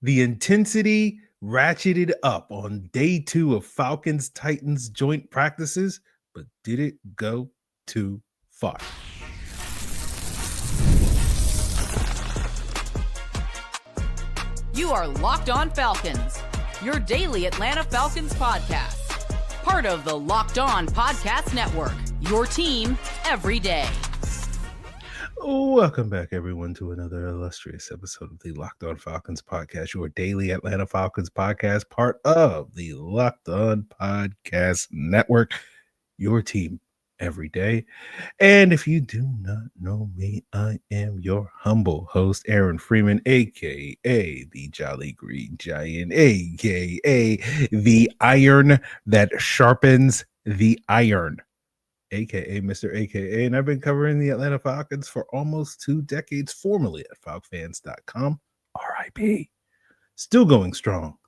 The intensity ratcheted up on day 2 of Falcons-Titans joint practices, but did it go too far? You are Locked On Falcons, your daily Atlanta Falcons podcast. Part of the Locked On Podcast Network, your team every day. Welcome back, everyone, to another illustrious episode of the Locked On Falcons podcast, your daily Atlanta Falcons podcast, part of the Locked On Podcast Network, your team every day. And if you do not know me, I am your humble host, Aaron Freeman, aka the Jolly Green Giant, aka the iron that sharpens the iron, aka Mr. AKA, and I've been covering the Atlanta Falcons for almost 2 decades, formerly at falcfans.com, RIP. Still going strong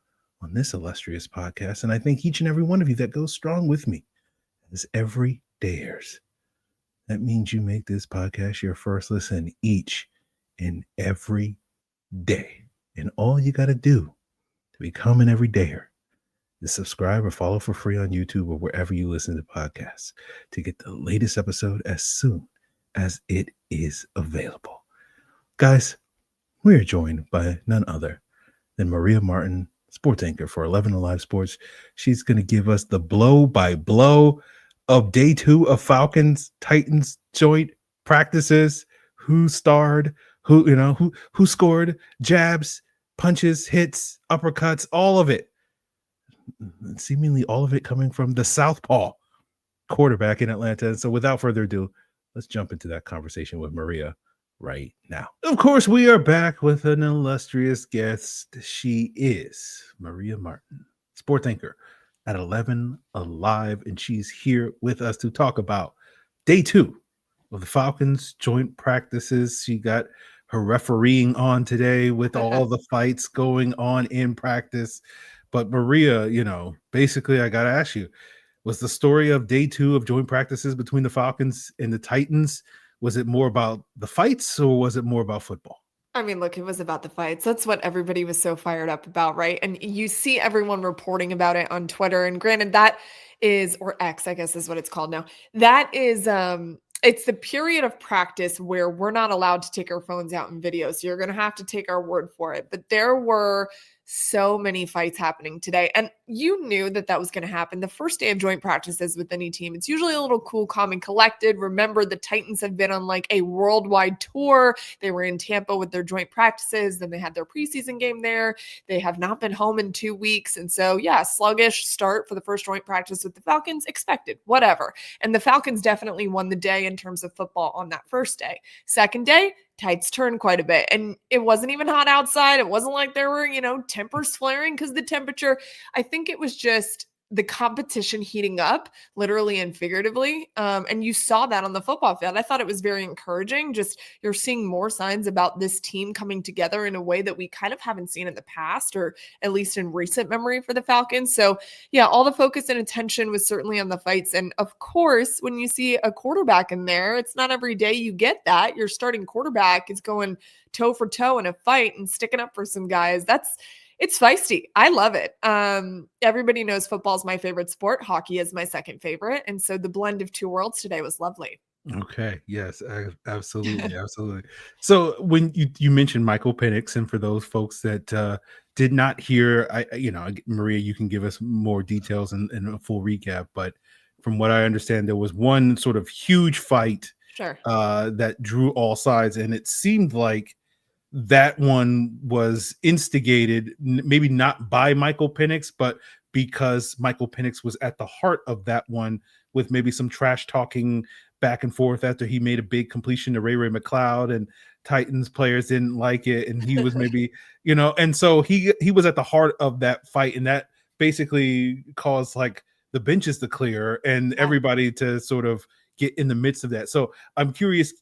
on this illustrious podcast, and I thank each and every one of you that goes strong with me as every dayers. That means you make this podcast your first listen each and every day, and all you got to do to become an everydayer is subscribe or follow for free on YouTube or wherever you listen to podcasts to get the latest episode as soon as it is available. Guys, we are joined by none other than Maria Martin, sports anchor for 11 Alive Sports. She's going to give us the blow-by-blow of day 2 of Falcons-Titans joint practices. Who starred, who scored, jabs, punches, hits, uppercuts, all of it. Seemingly all of it coming from the southpaw quarterback in Atlanta. So without further ado, let's jump into that conversation with Maria right now. Of course, we are back with an illustrious guest. She is Maria Martin, sports anchor at 11 Alive, and she's here with us to talk about day 2 of the Falcons joint practices. She got her refereeing on today with all the fights going on in practice. But Maria, basically I got to ask you, was the story of day 2 of joint practices between the Falcons and the Titans, was it more about the fights or was it more about football? I mean, look, it was about the fights. That's what everybody was so fired up about, right? And you see everyone reporting about it on Twitter. And granted, that is, or X, I guess is what it's called now. That is, it's the period of practice where we're not allowed to take our phones out in video. So you're going to have to take our word for it. But there were so many fights happening today. And you knew that that was going to happen. The first day of joint practices with any team, it's usually a little cool, calm, and collected. Remember, the Titans have been on like a worldwide tour. They were in Tampa with their joint practices. Then they had their preseason game there. They have not been home in 2 weeks. And so, yeah, sluggish start for the first joint practice with the Falcons, expected, whatever. And the Falcons definitely won the day in terms of football on that first day. Second day, Tides turned quite a bit, and it wasn't even hot outside. It wasn't like there were, tempers flaring because the temperature, I think it was just the competition heating up, literally and figuratively. And you saw that on the football field. I thought it was very encouraging. Just you're seeing more signs about this team coming together in a way that we kind of haven't seen in the past, or at least in recent memory for the Falcons. So yeah, all the focus and attention was certainly on the fights. And of course, when you see a quarterback in there, it's not every day you get that. Your starting quarterback is going toe for toe in a fight and sticking up for some guys. It's feisty. I love it. Everybody knows football is my favorite sport. Hockey is my second favorite. And so the blend of two worlds today was lovely. Okay. Yes, absolutely. Absolutely. So when you mentioned Michael Penix, and for those folks that did not hear, Maria, you can give us more details and a full recap. But from what I understand, there was one sort of huge fight that drew all sides. And it seemed like that one was instigated, maybe not by Michael Penix, but because Michael Penix was at the heart of that one, with maybe some trash talking back and forth after he made a big completion to Ray McLeod, and Titans players didn't like it. And he was maybe, and so he was at the heart of that fight. And that basically caused like the benches to clear and everybody to sort of get in the midst of that. So I'm curious,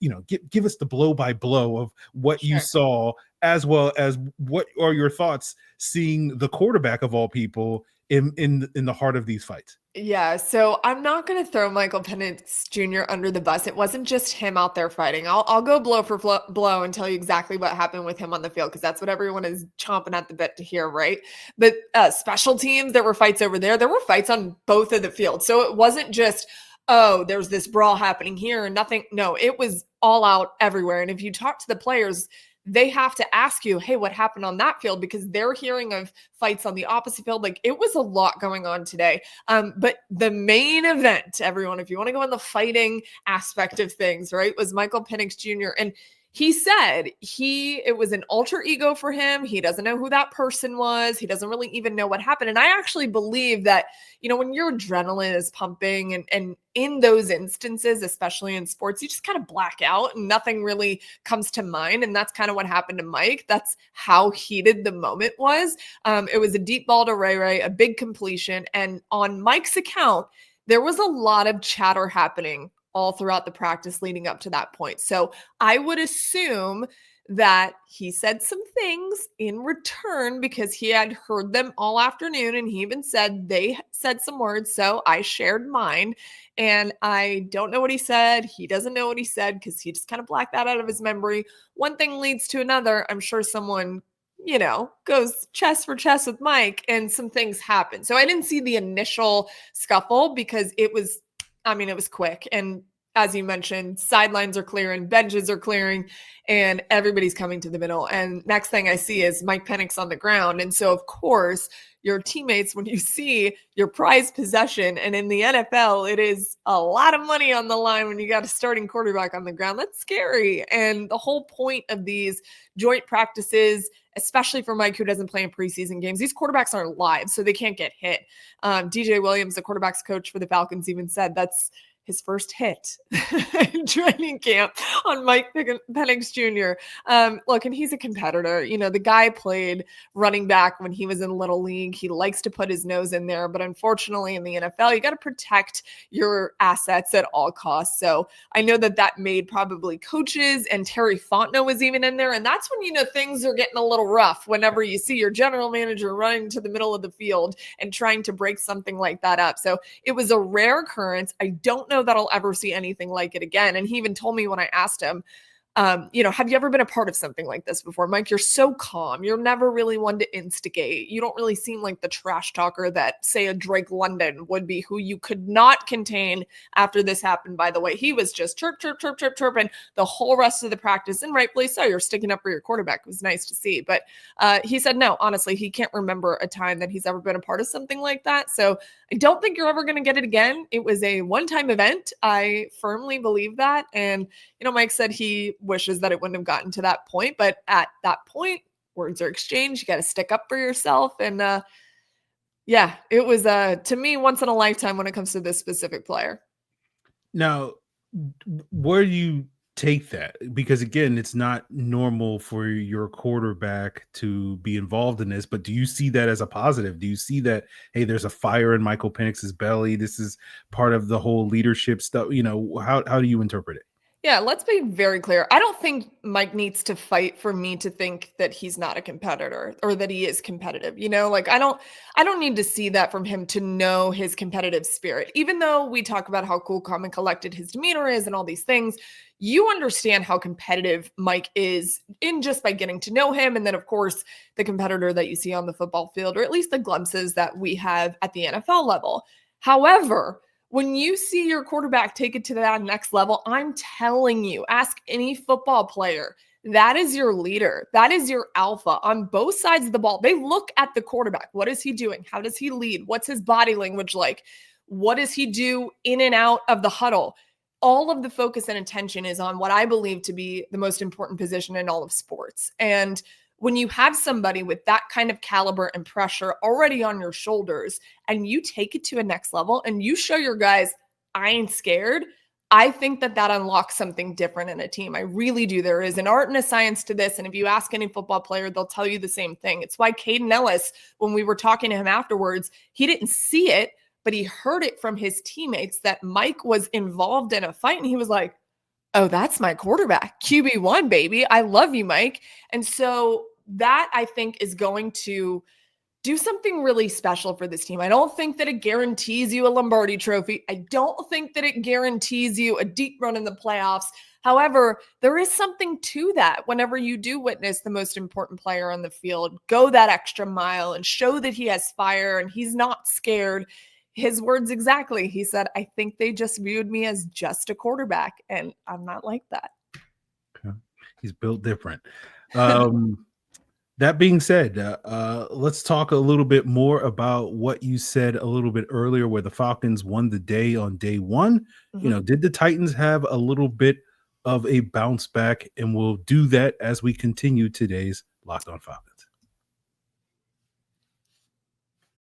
give us the blow by blow of what you saw, as well as what are your thoughts seeing the quarterback of all people in the heart of these fights. Yeah, so I'm not going to throw Michael Penix Jr. under the bus. It wasn't just him out there fighting. I'll go blow for blow and tell you exactly what happened with him on the field because that's what everyone is chomping at the bit to hear, right? But special teams, there were fights over there. There were fights on both of the fields. So it wasn't just, oh, there's this brawl happening here and nothing. No, it was all out everywhere. And if you talk to the players, they have to ask you, hey, what happened on that field? Because they're hearing of fights on the opposite field. Like it was a lot going on today. But the main event, everyone, if you want to go in the fighting aspect of things, right, was Michael Penix Jr. And he said it was an alter ego for him. He doesn't know who that person was. He doesn't really even know what happened. And I actually believe that, when your adrenaline is pumping and in those instances, especially in sports, you just kind of black out and nothing really comes to mind. And that's kind of what happened to Mike. That's how heated the moment was. It was a deep ball to Ray, a big completion. And on Mike's account, there was a lot of chatter happening all throughout the practice leading up to that point. So I would assume that he said some things in return because he had heard them all afternoon and he even said they said some words. So I shared mine and I don't know what he said. He doesn't know what he said because he just kind of blacked that out of his memory. One thing leads to another. I'm sure someone goes chest for chest with Mike and some things happen. So I didn't see the initial scuffle because it was quick. And as you mentioned, sidelines are clearing, benches are clearing, and everybody's coming to the middle. And next thing I see is Mike Penix on the ground. And so, of course, your teammates, when you see your prized possession, and in the NFL, it is a lot of money on the line when you got a starting quarterback on the ground. That's scary. And the whole point of these joint practices, especially for Mike, who doesn't play in preseason games, these quarterbacks aren't live, so they can't get hit. DJ Williams, the quarterback's coach for the Falcons, even said that's his first hit in training camp on Mike Penix Jr. Look, and he's a competitor. The guy played running back when he was in Little League. He likes to put his nose in there, but unfortunately in the NFL, you got to protect your assets at all costs. So I know that made probably coaches, and Terry Fontenot was even in there. And that's when, things are getting a little rough whenever you see your general manager running to the middle of the field and trying to break something like that up. So it was a rare occurrence. I don't know that I'll ever see anything like it again. And he even told me when I asked him, have you ever been a part of something like this before? Mike, you're so calm. You're never really one to instigate. You don't really seem like the trash talker that, say, a Drake London would be, who you could not contain after this happened, by the way. He was just chirp, chirp, chirp, chirp, chirp, and the whole rest of the practice, and rightfully so, you're sticking up for your quarterback. It was nice to see. But he said, no, honestly, he can't remember a time that he's ever been a part of something like that. So I don't think you're ever going to get it again. It was a one-time event. I firmly believe that. And, Mike said he wishes that it wouldn't have gotten to that point. But at that point, words are exchanged. You got to stick up for yourself. And it was, to me, once in a lifetime when it comes to this specific player. Now, where do you take that? Because again, it's not normal for your quarterback to be involved in this, but do you see that as a positive? Do you see that, hey, there's a fire in Michael Penix's belly? This is part of the whole leadership stuff. How do you interpret it? Yeah, let's be very clear. I don't think Mike needs to fight for me to think that he's not a competitor or that he is competitive. I don't need to see that from him to know his competitive spirit. Even though we talk about how cool, calm, and collected his demeanor is and all these things, you understand how competitive Mike is in just by getting to know him. And then, of course, the competitor that you see on the football field, or at least the glimpses that we have at the NFL level. However, when you see your quarterback take it to that next level, I'm telling you, ask any football player, that is your leader. That is your alpha on both sides of the ball. They look at the quarterback. What is he doing? How does he lead? What's his body language like? What does he do in and out of the huddle? All of the focus and attention is on what I believe to be the most important position in all of sports. And when you have somebody with that kind of caliber and pressure already on your shoulders and you take it to a next level and you show your guys, I ain't scared, I think that unlocks something different in a team. I really do. There is an art and a science to this. And if you ask any football player, they'll tell you the same thing. It's why Caden Ellis, when we were talking to him afterwards, he didn't see it, but he heard it from his teammates that Mike was involved in a fight. And he was like, oh, that's my quarterback. QB1, baby. I love you, Mike. And so that, I think, is going to do something really special for this team. I don't think that it guarantees you a Lombardi trophy. I don't think that it guarantees you a deep run in the playoffs. However, there is something to that whenever you do witness the most important player on the field go that extra mile and show that he has fire and he's not scared. His words exactly. He said, I think they just viewed me as just a quarterback, and I'm not like that. Okay. He's built different. That being said, let's talk a little bit more about what you said a little bit earlier, where the Falcons won the day on day one. Mm-hmm. Did the Titans have a little bit of a bounce back? And we'll do that as we continue today's Locked On Falcons.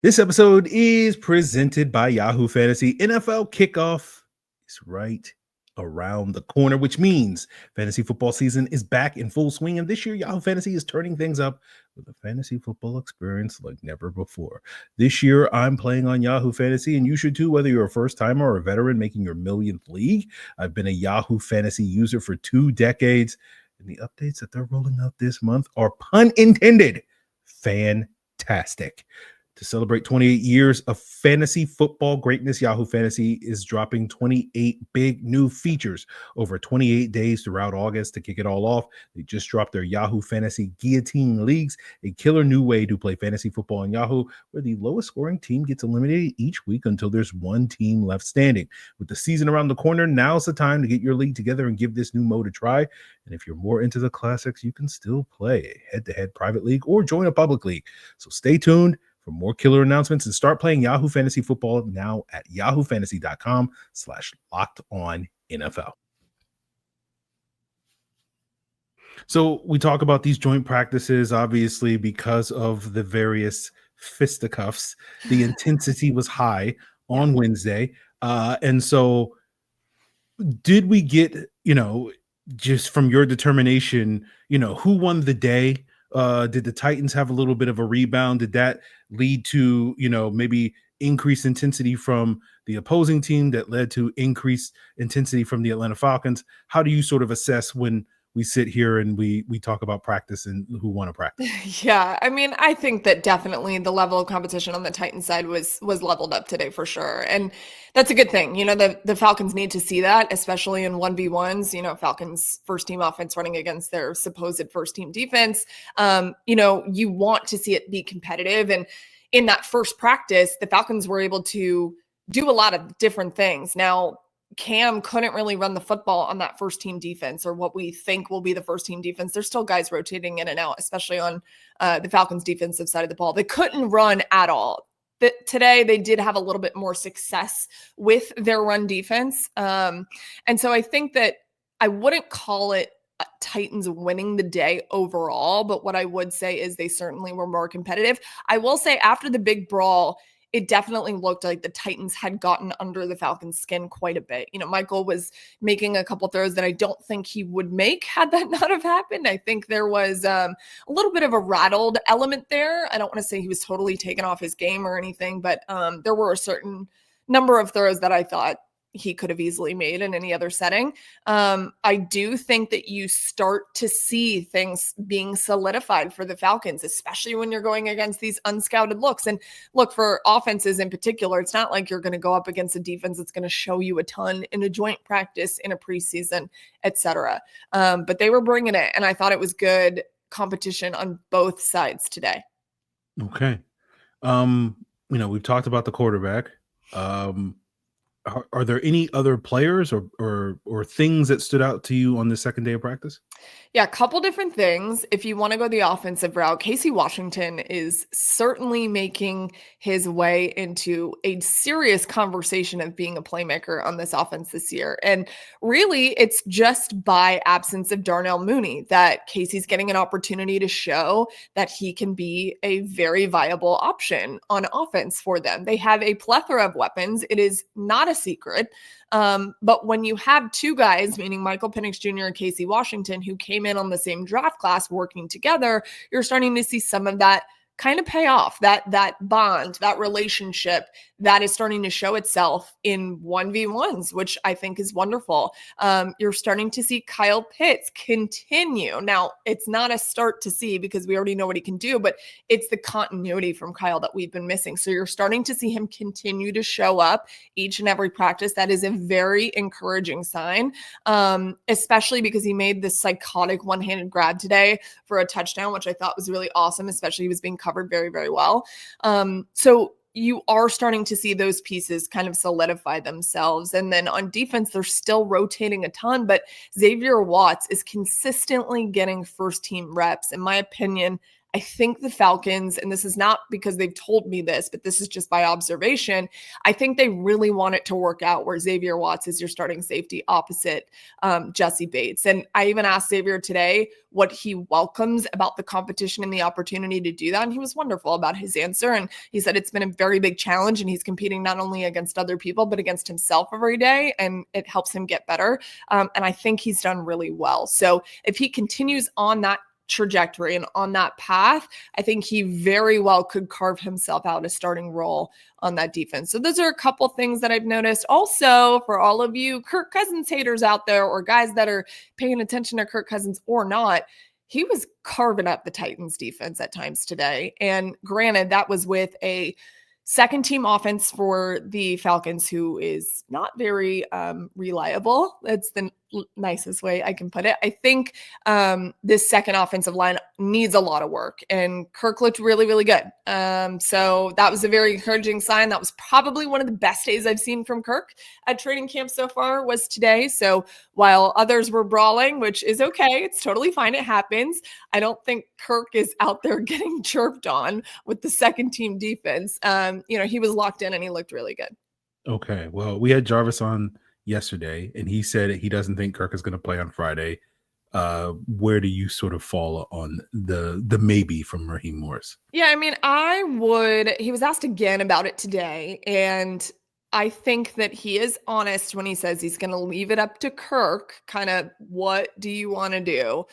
This episode is presented by Yahoo Fantasy. NFL kickoff is right around the corner, which means fantasy football season is back in full swing. And this year, Yahoo Fantasy is turning things up with a fantasy football experience like never before. This year, I'm playing on Yahoo Fantasy, and you should too, whether you're a first-timer or a veteran making your millionth league. I've been a Yahoo Fantasy user for 2 decades, and the updates that they're rolling out this month are, pun intended, fantastic. To celebrate 28 years of fantasy football greatness, Yahoo Fantasy is dropping 28 big new features over 28 days throughout August. To kick it all off, they just dropped their Yahoo Fantasy Guillotine Leagues, a killer new way to play fantasy football on Yahoo, where the lowest scoring team gets eliminated each week until there's one team left standing. With the season around the corner, now's the time to get your league together and give this new mode a try. And if you're more into the classics, you can still play a head-to-head private league or join a public league. So stay tuned for more killer announcements and start playing Yahoo Fantasy Football now at yahoofantasy.com/lockedonnfl. So we talk about these joint practices, obviously, because of the various fisticuffs. The intensity was high on Wednesday. And so did we get, just from your determination, who won the day? Did the Titans have a little bit of a rebound? Did that lead to, maybe increased intensity from the opposing team that led to increased intensity from the Atlanta Falcons? How do you sort of assess when we sit here and we talk about practice and who won a practice? Yeah, I mean, I think that definitely the level of competition on the Titans side was leveled up today for sure. And that's a good thing. The Falcons need to see that, especially in 1v1s, Falcons first team offense running against their supposed first team defense. You want to see it be competitive. And in that first practice, the Falcons were able to do a lot of different things. Now, Cam couldn't really run the football on that first team defense, or what we think will be the first team defense. There's still guys rotating in and out, especially on the Falcons defensive side of the ball. They couldn't run at all. Today, they did have a little bit more success with their run defense. And so I think that I wouldn't call it Titans winning the day overall, but what I would say is they certainly were more competitive. I will say after the big brawl, it definitely looked like the Titans had gotten under the Falcons' skin quite a bit. Michael was making a couple throws that I don't think he would make had that not have happened. I think there was a little bit of a rattled element there. I don't want to say he was totally taken off his game or anything, but there were a certain number of throws that I thought he could have easily made in any other setting. I do think that you start to see things being solidified for the Falcons, especially when you're going against these unscouted looks. And look, for offenses in particular, it's not like you're going to go up against a defense that's going to show you a ton in a joint practice, in a preseason, etc. But they were bringing it, and I thought it was good competition on both sides today. Okay. We've talked about the quarterback. Are there any other players or things that stood out to you on the second day of practice? Yeah, a couple different things. If you want to go the offensive route, Casey Washington is certainly making his way into a serious conversation of being a playmaker on this offense this year. And really, it's just by absence of Darnell Mooney that Casey's getting an opportunity to show that he can be a very viable option on offense for them. They have a plethora of weapons. It is not a secret. But when you have two guys, meaning Michael Penix Jr. and Casey Washington, who came in on the same draft class working together, you're starting to see some of that kind of pay off. That bond, that relationship that is starting to show itself in 1v1s, which I think is wonderful. You're starting to see Kyle Pitts continue. Now, it's not a start to see because we already know what he can do, but it's the continuity from Kyle that we've been missing. So you're starting to see him continue to show up each and every practice. That is a very encouraging sign, especially because he made this psychotic one-handed grab today for a touchdown, which I thought was really awesome, especially he was being covered very, very well. So you are starting to see those pieces kind of solidify themselves. And then on defense, they're still rotating a ton, but Xavier Watts is consistently getting first team reps. In my opinion, I think the Falcons, and this is not because they've told me this, but this is just by observation, I think they really want it to work out where Xavier Watts is your starting safety opposite Jesse Bates. And I even asked Xavier today what he welcomes about the competition and the opportunity to do that. And he was wonderful about his answer. And he said it's been a very big challenge and he's competing not only against other people, but against himself every day. And it helps him get better. And I think he's done really well. So if he continues on that trajectory and on that path, I think he very well could carve himself out a starting role on that defense. So those are a couple things that I've noticed. Also, for all of you Kirk Cousins haters out there or guys that are paying attention to Kirk Cousins or not, he was carving up the Titans defense at times today. And granted, that was with a second team offense for the Falcons, who is not very reliable. That's the nicest way I can put it. I think this second offensive line needs a lot of work, and Kirk looked really, really good. So that was a very encouraging sign. That was probably one of the best days I've seen from Kirk at training camp so far was today. So while others were brawling, which is okay, it's totally fine. It happens. I don't think Kirk is out there getting chirped on with the second team defense. He was locked in and he looked really good. Okay. Well, we had Jarvis on yesterday, and he said he doesn't think Kirk is going to play on Friday. Where do you sort of fall on the maybe from Raheem Morris? Yeah, I mean, he was asked again about it today, and I think that he is honest when he says he's going to leave it up to Kirk, kind of what do you want to do?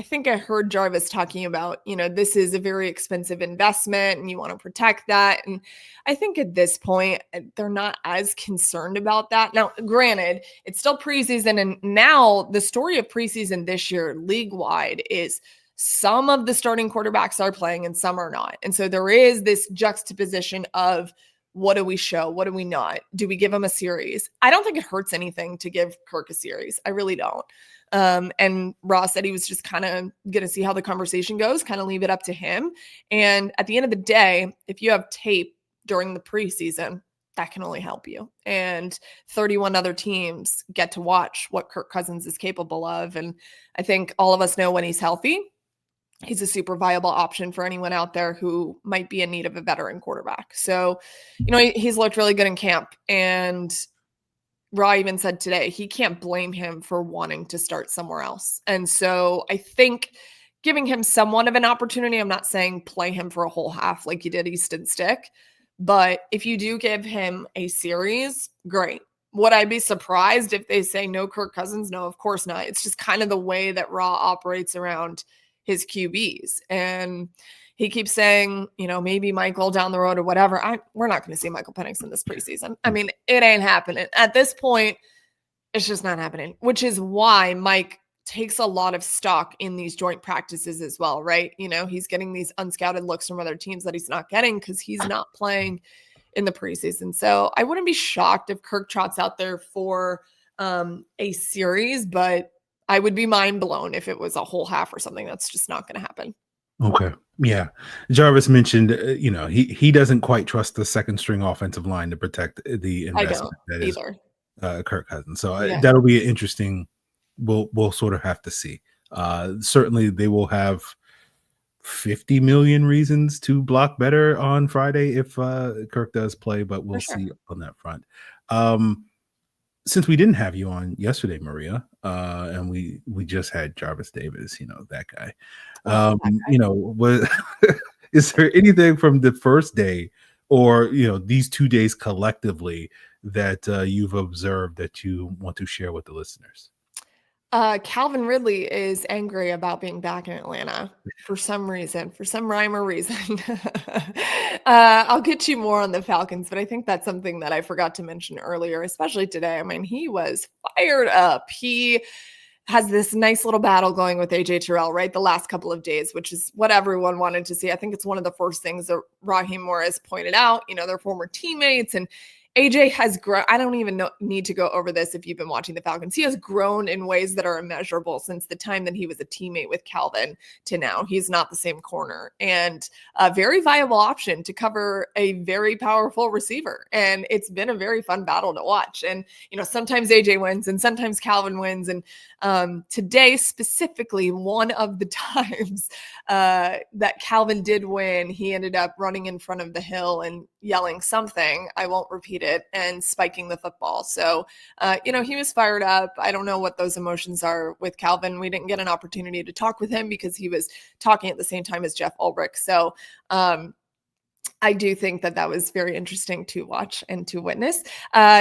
I think I heard Jarvis talking about, this is a very expensive investment and you want to protect that. And I think at this point, they're not as concerned about that. Now, granted, it's still preseason. And now the story of preseason this year, league-wide, is some of the starting quarterbacks are playing and some are not. And so there is this juxtaposition of what do we show? What do we not? Do we give him a series? I don't think it hurts anything to give Kirk a series. I really don't. And Ross said he was just kind of going to see how the conversation goes, kind of leave it up to him. And at the end of the day, if you have tape during the preseason, that can only help you. And 31 other teams get to watch what Kirk Cousins is capable of. And I think all of us know when he's healthy, he's a super viable option for anyone out there who might be in need of a veteran quarterback. So, he's looked really good in camp. And Raw even said today, he can't blame him for wanting to start somewhere else. And so I think giving him somewhat of an opportunity, I'm not saying play him for a whole half like you did Easton Stick, but if you do give him a series, great. Would I be surprised if they say no Kirk Cousins? No, of course not. It's just kind of the way that Raw operates around his QBs. And he keeps saying, maybe Michael down the road or whatever. We're not going to see Michael Penix in this preseason. I mean, it ain't happening. At this point, it's just not happening, which is why Mike takes a lot of stock in these joint practices as well, right? He's getting these unscouted looks from other teams that he's not getting because he's not playing in the preseason. So I wouldn't be shocked if Kirk trots out there for a series, but I would be mind blown if it was a whole half or something. That's just not going to happen. Okay. Yeah. Jarvis mentioned, he doesn't quite trust the second string offensive line to protect the investment that is Kirk Cousins. So that'll be interesting. We'll sort of have to see. Certainly they will have 50 million reasons to block better on Friday if Kirk does play, but we'll see on that front. Since we didn't have you on yesterday, Maria, and we just had Jarvis Davis, that guy. Is there anything from the first day or, these 2 days collectively that you've observed that you want to share with the listeners? Calvin Ridley is angry about being back in Atlanta for some reason, for some rhyme or reason. I'll get you more on the Falcons, but I think that's something that I forgot to mention earlier, especially today. I mean, he was fired up. He has this nice little battle going with AJ Terrell, right? The last couple of days, which is what everyone wanted to see. I think it's one of the first things that Raheem Morris pointed out. You know, they're former teammates, and AJ has grown. I don't even need to go over this if you've been watching the Falcons. He has grown in ways that are immeasurable since the time that he was a teammate with Calvin to now. He's not the same corner, and a very viable option to cover a very powerful receiver. And it's been a very fun battle to watch. And, you know, sometimes AJ wins and sometimes Calvin wins. And today, specifically, one of the times that Calvin did win, he ended up running in front of the hill and yelling something. I won't repeat it, and spiking the football. So, you know, he was fired up. I don't know what those emotions are with Calvin. We didn't get an opportunity to talk with him because he was talking at the same time as Jeff Ulbrich. So, I do think that that was very interesting to watch and to witness.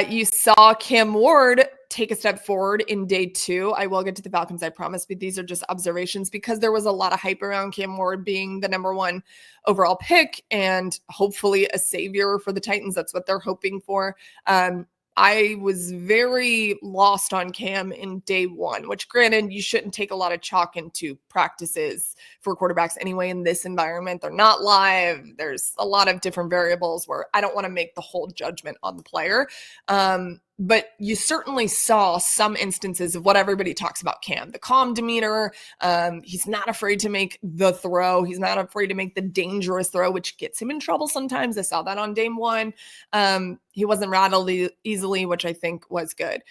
You saw Cam Ward take a step forward in day 2. I will get to the Falcons, I promise, but these are just observations because there was a lot of hype around Cam Ward being the number 1 overall pick and hopefully a savior for the Titans. That's what they're hoping for. I was very lost on Cam in day 1, which granted, you shouldn't take a lot of chalk into practices for quarterbacks anyway in this environment. They're not live. There's a lot of different variables where I don't want to make the whole judgment on the player. But you certainly saw some instances of what everybody talks about Cam, the calm demeanor. He's not afraid to make the throw. He's not afraid to make the dangerous throw, which gets him in trouble sometimes. I saw that on day 1. He wasn't rattled easily, which I think was good.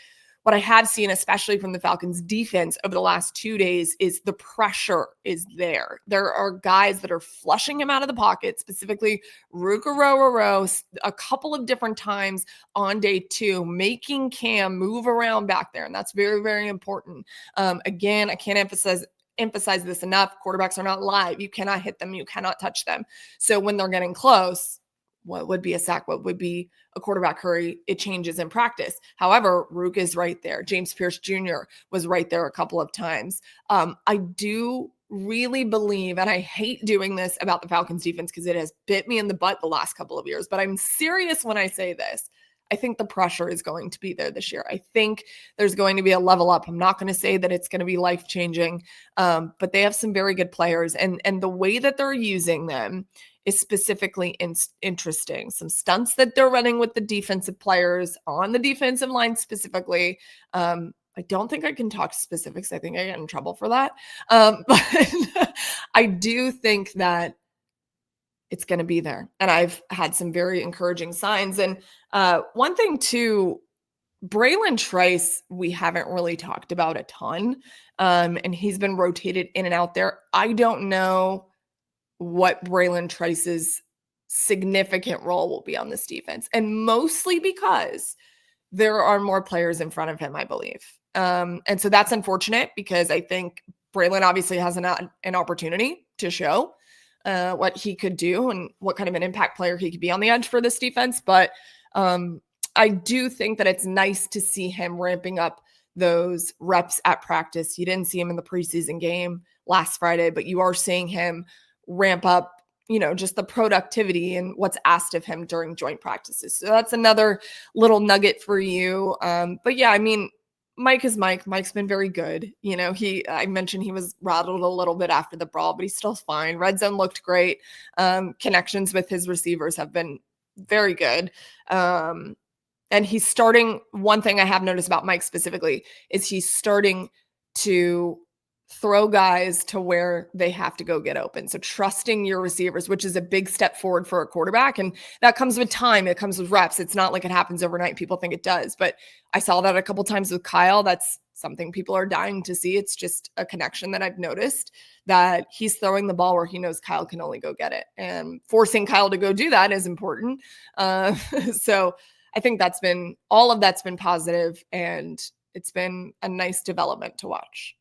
What I have seen, especially from the Falcons defense over the last 2 days, is the pressure is there. There are guys that are flushing him out of the pocket, specifically Rukaro a couple of different times on day 2, making Cam move around back there. And that's very, very important. Again, I can't emphasize this enough. Quarterbacks are not live. You cannot hit them. You cannot touch them. So when they're getting close, what would be a sack? What would be a quarterback hurry? It changes in practice. However, Rook is right there. James Pierce Jr. was right there a couple of times. I do really believe, and I hate doing this about the Falcons defense because it has bit me in the butt the last couple of years, but I'm serious when I say this. I think the pressure is going to be there this year. I think there's going to be a level up. I'm not going to say that it's going to be life-changing, but they have some very good players, and the way that they're using them is specifically interesting. Some stunts that they're running with the defensive players on the defensive line specifically. I don't think I can talk specifics. I think I get in trouble for that. But I do think that it's going to be there. And I've had some very encouraging signs. And one thing too, Braylon Trice, we haven't really talked about a ton. And he's been rotated in and out there. I don't know what Braylon Trice's significant role will be on this defense. And mostly because there are more players in front of him, I believe. And so that's unfortunate because I think Braylon obviously has an opportunity to show what he could do and what kind of an impact player he could be on the edge for this defense. But I do think that it's nice to see him ramping up those reps at practice. You didn't see him in the preseason game last Friday, but you are seeing him ramp up, you know, just the productivity and what's asked of him during joint practices. So that's another little nugget for you. But yeah, I mean, Mike is Mike. Mike's been very good. You know, I mentioned he was rattled a little bit after the brawl, but he's still fine. Red zone looked great. Connections with his receivers have been very good. And he's starting, one thing I have noticed about Mike specifically is he's starting to throw guys to where they have to go get open. So trusting your receivers, which is a big step forward for a quarterback. And that comes with time. It comes with reps. It's not like it happens overnight. People think it does, but I saw that a couple times with Kyle. That's something people are dying to see. It's just a connection that I've noticed, that he's throwing the ball where he knows Kyle can only go get it, and forcing Kyle to go do that is important. So I think all of that's been positive, and it's been a nice development to watch.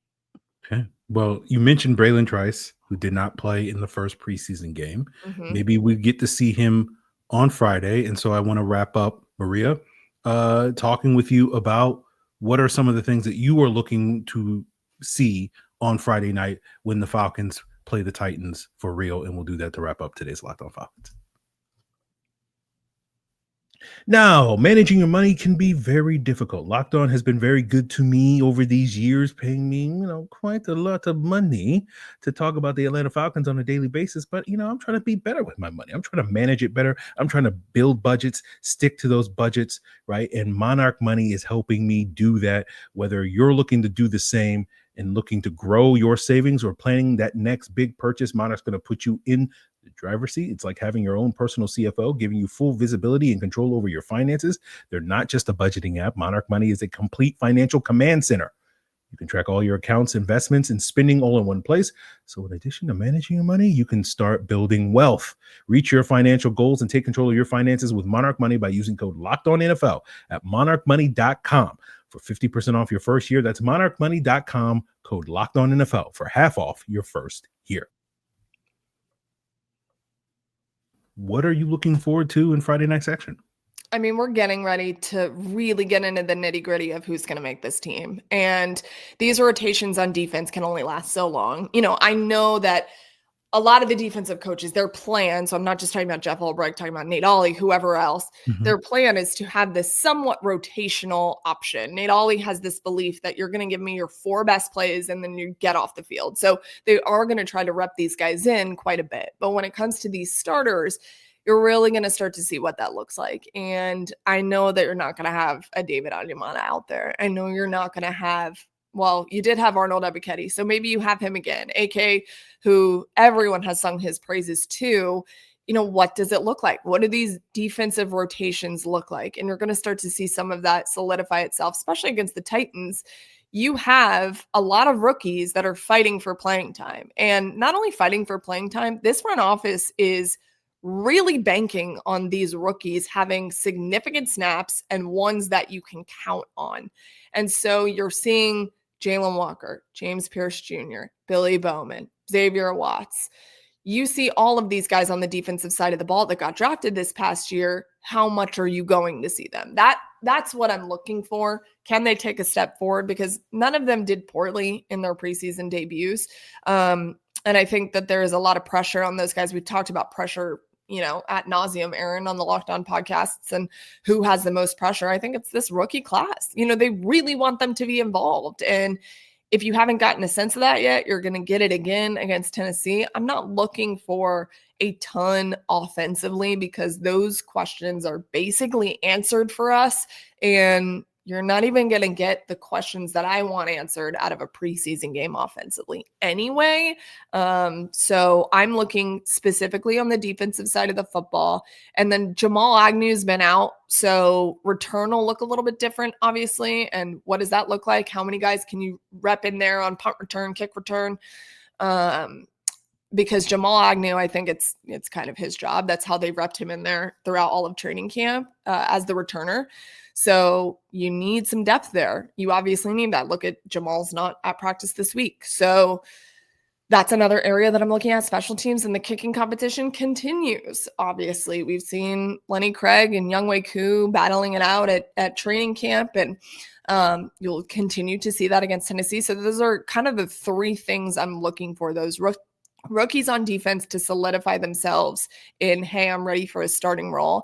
Okay. Well, you mentioned Braylon Trice, who did not play in the first preseason game. Mm-hmm. Maybe we get to see him on Friday. And so I want to wrap up, Maria, talking with you about what are some of the things that you are looking to see on Friday night when the Falcons play the Titans for real? And we'll do that to wrap up today's Locked On Falcons. Now, managing your money can be very difficult. Locked On has been very good to me over these years, paying me, quite a lot of money to talk about the Atlanta Falcons on a daily basis. But, I'm trying to be better with my money. I'm trying to manage it better. I'm trying to build budgets, stick to those budgets, right? And Monarch Money is helping me do that. Whether you're looking to do the same and looking to grow your savings or planning that next big purchase, Monarch's going to put you in the driver's seat. It's like having your own personal CFO, giving you full visibility and control over your finances. They're not just a budgeting app. Monarch Money is a complete financial command center. You can track all your accounts, investments, and spending all in one place. So in addition to managing your money, you can start building wealth. Reach your financial goals and take control of your finances with Monarch Money by using code LOCKEDONNFL at monarchmoney.com. For 50% off your first year. That's monarchmoney.com, code LOCKEDONNFL for half off your first year. What are you looking forward to in Friday night's action? I mean, we're getting ready to really get into the nitty-gritty of who's going to make this team. And these rotations on defense can only last so long. I know that a lot of the defensive coaches, their plan, so I'm not just talking about Jeff Ulbrich, talking about Nate Ollie, whoever else, their plan is to have this somewhat rotational option. Nate Ollie has this belief that you're going to give me your 4 best plays and then you get off the field. So they are going to try to rep these guys in quite a bit. But when it comes to these starters, you're really going to start to see what that looks like. And I know that you're not going to have a David Onyemata out there. I know you're not going to have, well, you did have Arnold Ebiketie, so maybe you have him again. AK, who everyone has sung his praises to. What does it look like? What do these defensive rotations look like? And you're going to start to see some of that solidify itself, especially against the Titans. You have a lot of rookies that are fighting for playing time. And not only fighting for playing time, this front office is really banking on these rookies having significant snaps and ones that you can count on. And so you're seeing Jalen Walker, James Pierce Jr., Billy Bowman, Xavier Watts. You see all of these guys on the defensive side of the ball that got drafted this past year. How much are you going to see them? That's what I'm looking for. Can they take a step forward? Because none of them did poorly in their preseason debuts. And I think that there is a lot of pressure on those guys. We've talked about pressure ad nauseum, Aaron, on the Locked On podcasts, and who has the most pressure. I think it's this rookie class. They really want them to be involved. And if you haven't gotten a sense of that yet, you're going to get it again against Tennessee. I'm not looking for a ton offensively because those questions are basically answered for us. And you're not even going to get the questions that I want answered out of a preseason game offensively anyway. So I'm looking specifically on the defensive side of the football. And then Jamal Agnew's been out. So return will look a little bit different, obviously. And what does that look like? How many guys can you rep in there on punt return, kick return? Because Jamal Agnew, I think it's kind of his job. That's how they repped him in there throughout all of training camp as the returner. So you need some depth there. You obviously need that. Look at Jamal's not at practice this week. So that's another area that I'm looking at. Special teams and the kicking competition continues. Obviously, we've seen Lenny Craig and Younghoe Koo battling it out at training camp, and you'll continue to see that against Tennessee. So those are kind of the 3 things I'm looking for, those rookies on defense to solidify themselves in, hey, I'm ready for a starting role.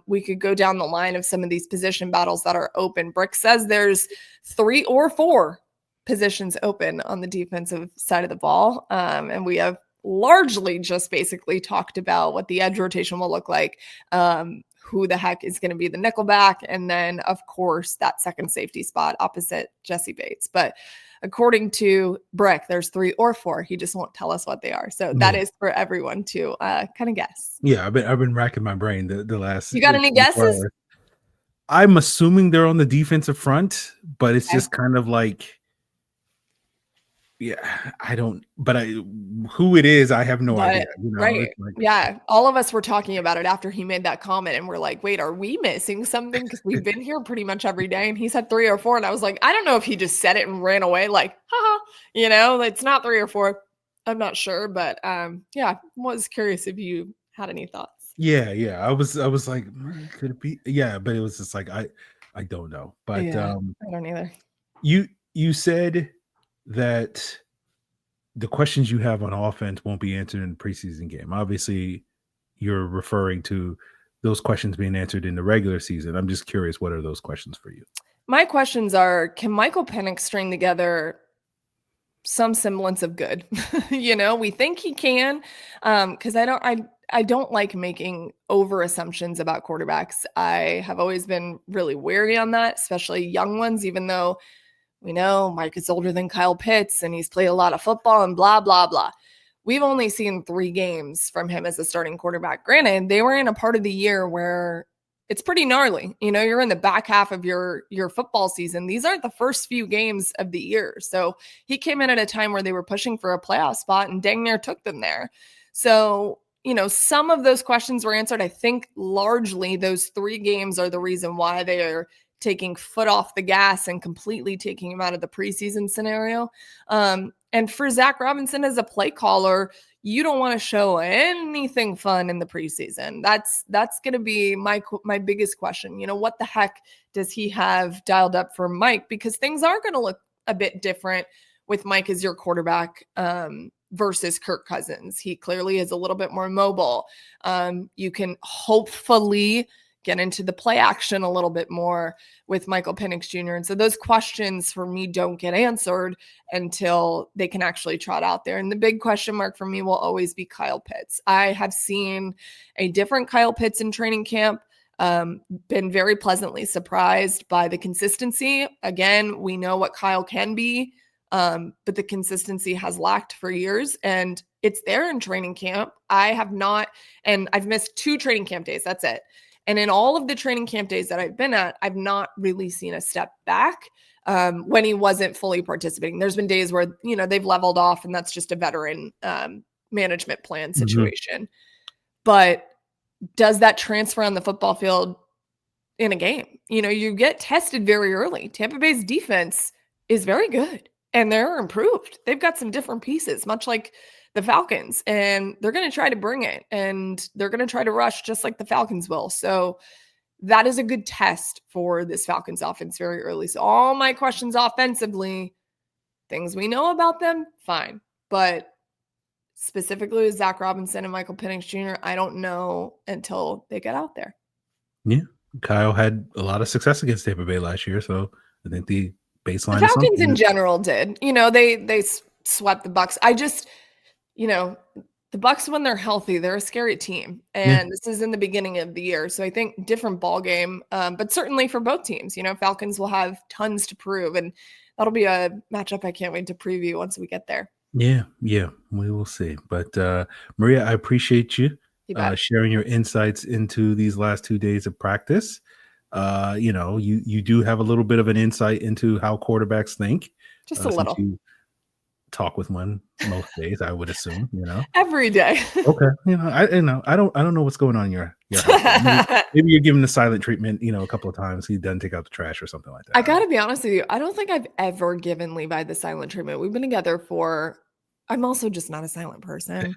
We could go down the line of some of these position battles that are open. Brick says there's 3 or 4 positions open on the defensive side of the ball. And we have largely just basically talked about what the edge rotation will look like, who the heck is going to be the nickelback, and then, of course, that second safety spot opposite Jesse Bates. But according to Brick, there's 3 or 4. He just won't tell us what they are. So that is for everyone to kind of guess. Yeah, I've been racking my brain the last. You got any guesses? Hours. I'm assuming they're on the defensive front, but it's just kind of like, yeah, I don't. But who it is, I have no idea. Right? Yeah, all of us were talking about it after he made that comment, and we're like, "Wait, are we missing something?" Because we've been here pretty much every day, and he said 3 or 4, and I was like, I don't know if he just said it and ran away, like, haha, it's not 3 or 4. I'm not sure, but yeah, was curious if you had any thoughts. Yeah, I was like, could it be? Yeah, but it was just like I don't know. But Yeah, I don't either. you said that the questions you have on offense won't be answered in the preseason game. Obviously, you're referring to those questions being answered in the regular season. I'm just curious, what are those questions for you? My questions are, can Michael Penix string together some semblance of good? We think he can, because I don't like making over assumptions about quarterbacks. I have always been really wary on that, especially young ones, even though we know Mike is older than Kyle Pitts and he's played a lot of football and blah, blah, blah. We've only seen 3 games from him as a starting quarterback. Granted, they were in a part of the year where it's pretty gnarly. You're in the back half of your football season. These aren't the first few games of the year. So he came in at a time where they were pushing for a playoff spot and dang near took them there. So, some of those questions were answered. I think largely those 3 games are the reason why they are taking foot off the gas and completely taking him out of the preseason scenario. And for Zach Robinson as a play caller, you don't want to show anything fun in the preseason. That's going to be my biggest question. What the heck does he have dialed up for Mike? Because things are going to look a bit different with Mike as your quarterback versus Kirk Cousins. He clearly is a little bit more mobile. You can hopefully get into the play action a little bit more with Michael Penix Jr. And so those questions for me don't get answered until they can actually trot out there. And the big question mark for me will always be Kyle Pitts. I have seen a different Kyle Pitts in training camp, been very pleasantly surprised by the consistency. Again, we know what Kyle can be, but the consistency has lacked for years, and it's there in training camp. I've missed 2 training camp days. That's it. And in all of the training camp days that I've been at, I've not really seen a step back when he wasn't fully participating. There's been days where, they've leveled off, and that's just a veteran management plan situation. But does that transfer on the football field in a game? You get tested very early. Tampa Bay's defense is very good, and they're improved. They've got some different pieces, much like the Falcons, and they're going to try to bring it, and they're going to try to rush just like the Falcons will. So that is a good test for this Falcons offense very early. So all my questions offensively, things we know about them, fine. But specifically with Zach Robinson and Michael Penix Jr., I don't know until they get out there. Yeah. Kyle had a lot of success against Tampa Bay last year, so I think the baseline. The Falcons in general did. They swept the Bucs. The Bucs, when they're healthy, they're a scary team, and this is in the beginning of the year. So I think different ball game, but certainly for both teams, Falcons will have tons to prove, and that'll be a matchup I can't wait to preview once we get there. Yeah, we will see. But Maria, I appreciate you sharing your insights into these last 2 days of practice. You do have a little bit of an insight into how quarterbacks think. Just a little. You talk with one most days, I would assume. Every day. Okay. I don't know what's going on in your house. Maybe you're giving the silent treatment, a couple of times. He doesn't take out the trash or something like that. I gotta be honest with you. I don't think I've ever given Levi the silent treatment. We've been together I'm also just not a silent person,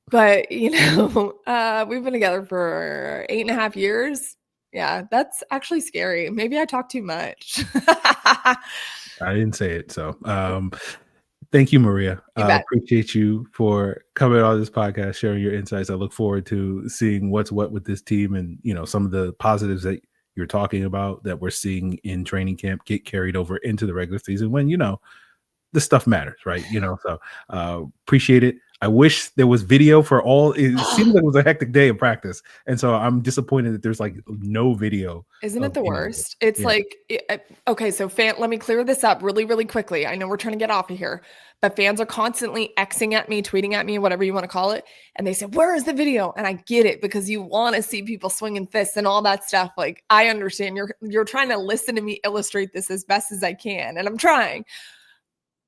but we've been together for 8.5 years. Yeah, that's actually scary. Maybe I talk too much. I didn't say it. So, thank you, Maria. I appreciate you for coming on this podcast, sharing your insights. I look forward to seeing what's what with this team, and some of the positives that you're talking about that we're seeing in training camp get carried over into the regular season when the stuff matters, right? So appreciate it. I wish there was video for all. It seems like it was a hectic day of practice, and so I'm disappointed that there's no video. Isn't it the worst? It's okay. So let me clear this up really, really quickly. I know we're trying to get off of here, but fans are constantly Xing at me, tweeting at me, whatever you want to call it, and they say, "Where is the video?" And I get it, because you want to see people swinging fists and all that stuff. I understand you're trying to listen to me illustrate this as best as I can, and I'm trying.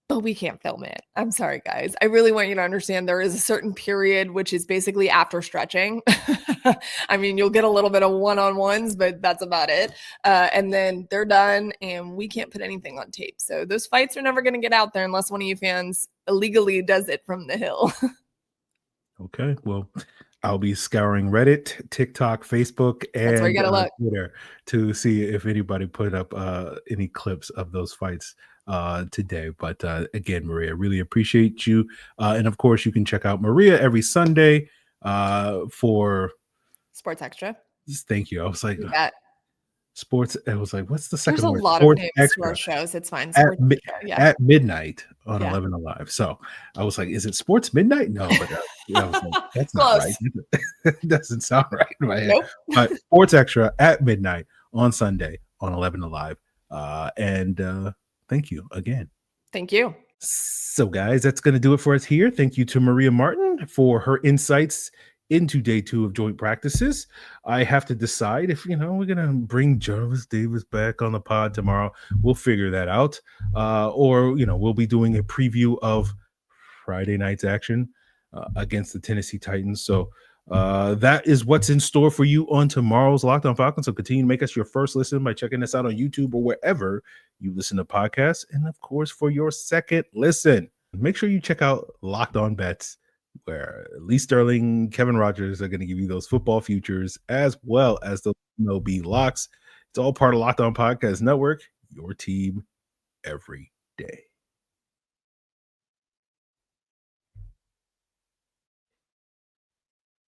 But we can't film it. I'm sorry, guys. I really want you to understand there is a certain period, which is basically after stretching. I mean, you'll get a little bit of one-on-ones, but that's about it. And then they're done, and we can't put anything on tape. So those fights are never going to get out there unless one of you fans illegally does it from the hill. Okay. Well, I'll be scouring Reddit, TikTok, Facebook, That's where you and gotta look. Twitter to see if anybody put up any clips of those fights today. But again, Maria, really appreciate you. And of course, you can check out Maria every Sunday for Sports Extra. Thank you. I was like, You bet. Sports. I was like, what's the second There's a word? lot Sports of names to our Extra shows. It's fine. at, Sports Extra. Yeah. at midnight on Yeah. 11 Alive. So I was like, is it Sports Midnight? No, but I was like, that's not Close. right. It doesn't sound right in my head. Nope. But Sports Extra at midnight on Sunday on 11 Alive. And thank you again. Thank you. So, guys, that's going to do it for us here. Thank you to Maria Martin for her insights into day 2 of joint practices. I have to decide if, we're going to bring Jarvis Davis back on the pod tomorrow. We'll figure that out. Or, we'll be doing a preview of Friday night's action against the Tennessee Titans. So that is what's in store for you on tomorrow's Locked On Falcons. So continue to make us your first listen by checking us out on YouTube or wherever you listen to podcasts. And of course, for your second listen, make sure you check out Locked On Bets, where Lee Sterling, Kevin Rogers are going to give you those football futures as well as those MLB locks. It's all part of Locked On Podcast Network, your team every day.